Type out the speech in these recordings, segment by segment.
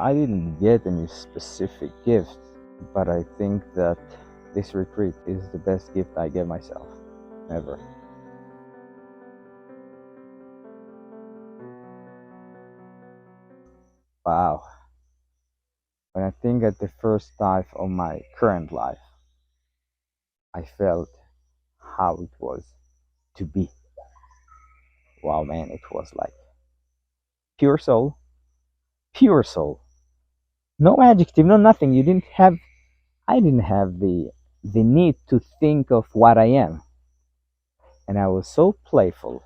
I didn't get any specific gift, but I think that this retreat is the best gift I gave myself ever. Wow. When I think at the first life of my current life, I felt how it was to be. Wow, man, it was like pure soul, pure soul. No adjective, no nothing. I didn't have the need to think of what I am. And I was so playful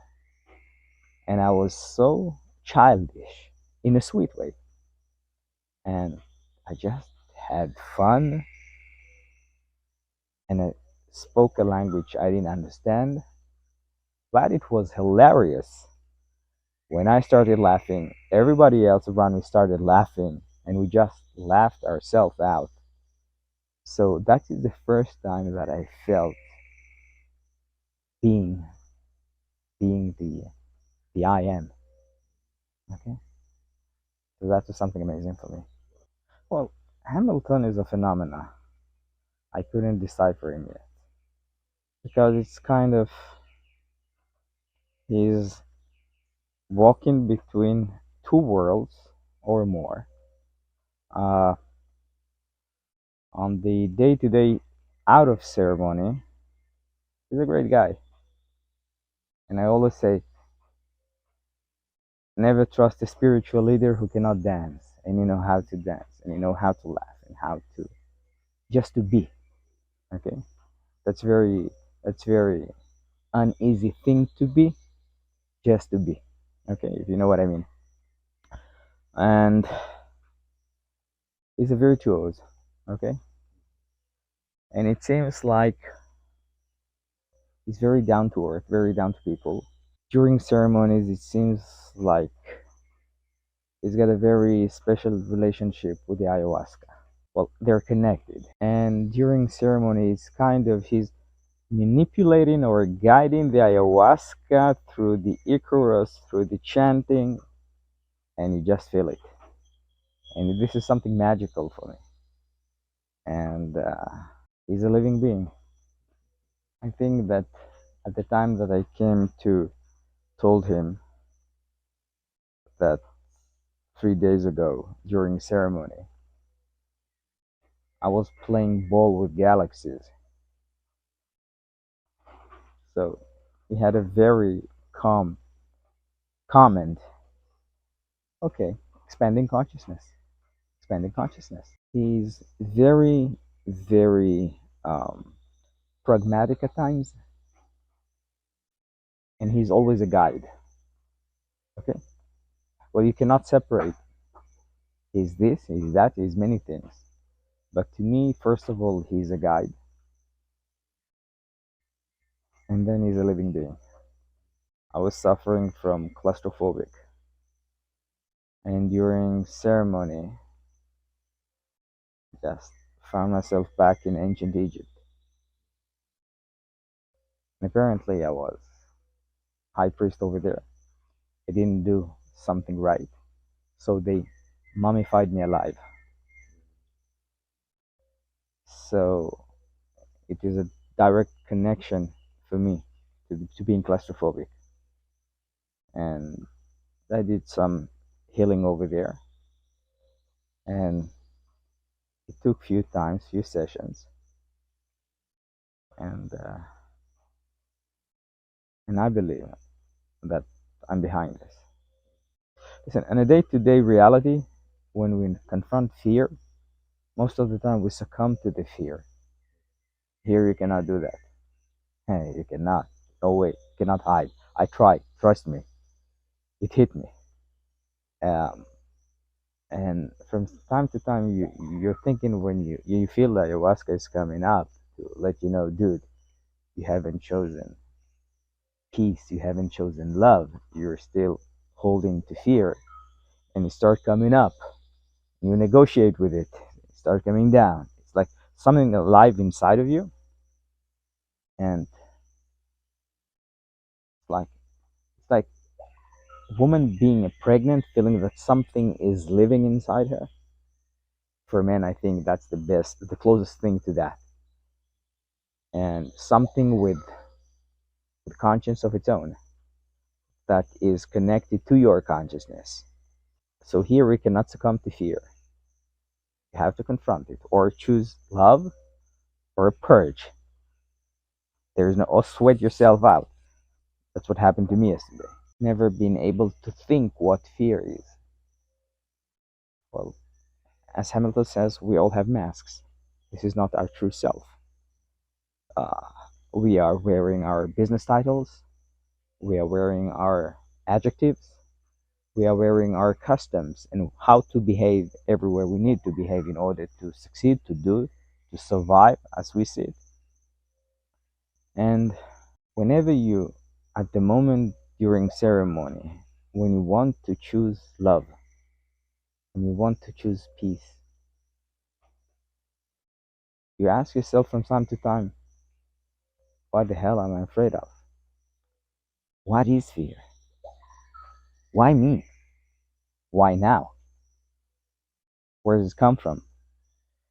and I was so childish in a sweet way. And I just had fun and I spoke a language I didn't understand, but it was hilarious. When I started laughing, everybody else around me started laughing, and we just laughed ourselves out. So that is the first time that I felt being being the I am. Okay, so that was something amazing for me. Well, Hamilton is a phenomena. I couldn't decipher him yet because it's kind of he's walking between two worlds or more. Uh, on the day-to-day out of ceremony, he's a great guy. And I always say, never trust a spiritual leader who cannot dance, and you know how to dance, and you know how to laugh, and how to just to be. Okay, that's very uneasy thing to be, just to be. Okay, if you know what I mean. And he's a virtuoso. Okay, and it seems like he's very down to earth, very down to people. During ceremonies, it seems like he's got a very special relationship with the ayahuasca. Well, they're connected, and during ceremonies, kind of he's manipulating or guiding the ayahuasca through the icarus, through the chanting, and you just feel it. And this is something magical for me. And he's a living being. I think that at the time that I came to told him that 3 days ago during ceremony, I was playing ball with galaxies. So he had a very calm comment. Okay, expanding consciousness, expanding consciousness. He's very pragmatic at times, and he's always a guide. Okay, well, you cannot separate. He's this, he's that, he's many things. But to me, first of all, he's a guide, and then he's a living being. I was suffering from claustrophobic, and during ceremony, just found myself back in ancient Egypt. And apparently, I was high priest over there. I didn't do something right, so they mummified me alive. So it is a direct connection for me to being claustrophobic. And I did some healing over there, and it took few times, few sessions, and I believe that I'm behind this. Listen, in a day-to-day reality, when we confront fear, most of the time we succumb to the fear. Here you cannot do that. Hey, you cannot. No way. You cannot hide. I tried. Trust me. It hit me. Um, and from time to time, you're thinking when you feel that ayahuasca is coming up to let you know, dude, you haven't chosen peace. You haven't chosen love. You're still holding to fear, and it start coming up. You negotiate with it. It start coming down. It's like something alive inside of you, and like it's like a woman being pregnant, feeling that something is living inside her. For men, I think that's the closest thing to that, and something with conscience of its own that is connected to your consciousness. So here we cannot succumb to fear. You have to confront it or choose love or purge. There is no, or sweat yourself out. That's what happened to me yesterday. Never been able to think what fear is. Well, as Hamilton says, we all have masks. This is not our true self. Uh, we are wearing our business titles. We are wearing our adjectives. We are wearing our customs and how to behave everywhere we need to behave in order to succeed, to survive as we see it. And whenever you, at the moment during ceremony, when you want to choose love, when you want to choose peace, you ask yourself from time to time, what the hell am I afraid of? What is fear? Why me? Why now? Where does it come from?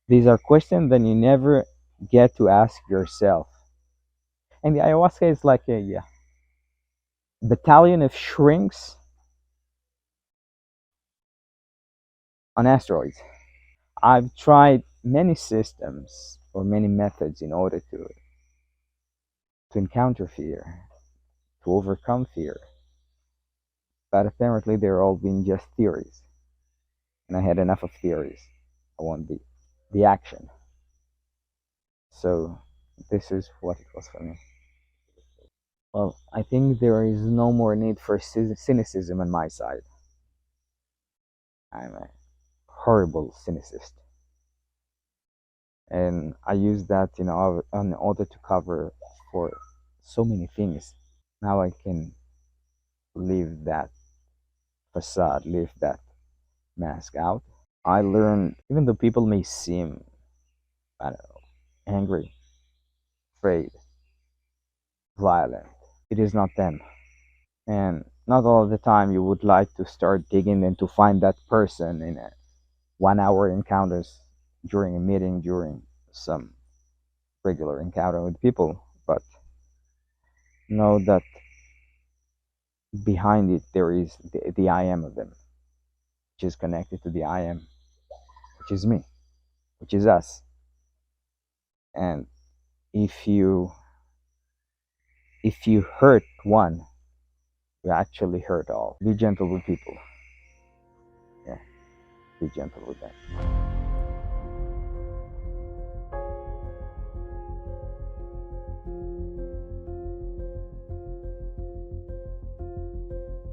These are questions that you never get to ask yourself. And the ayahuasca is like a battalion of shrinks on asteroids. I've tried many systems or many methods in order to encounter fear, to overcome fear, but apparently they're all been just theories. And I had enough of theories. I want the action. So this is what it was for me. Well, I think there is no more need for cynicism on my side. I'm a horrible cynicist. And I use that, in order to cover for so many things. Now I can leave that facade, leave that mask out. I learned, even though people may seem, I don't know, angry, afraid, violent, it is not them. And not all the time you would like to start digging and to find that person in a 1 hour encounters during a meeting, during some regular encounter with people, but know that behind it there is the I am of them, which is connected to the I am, which is me, which is us. And if you hurt one, you actually hurt all. Be gentle with people. Yeah, be gentle with them.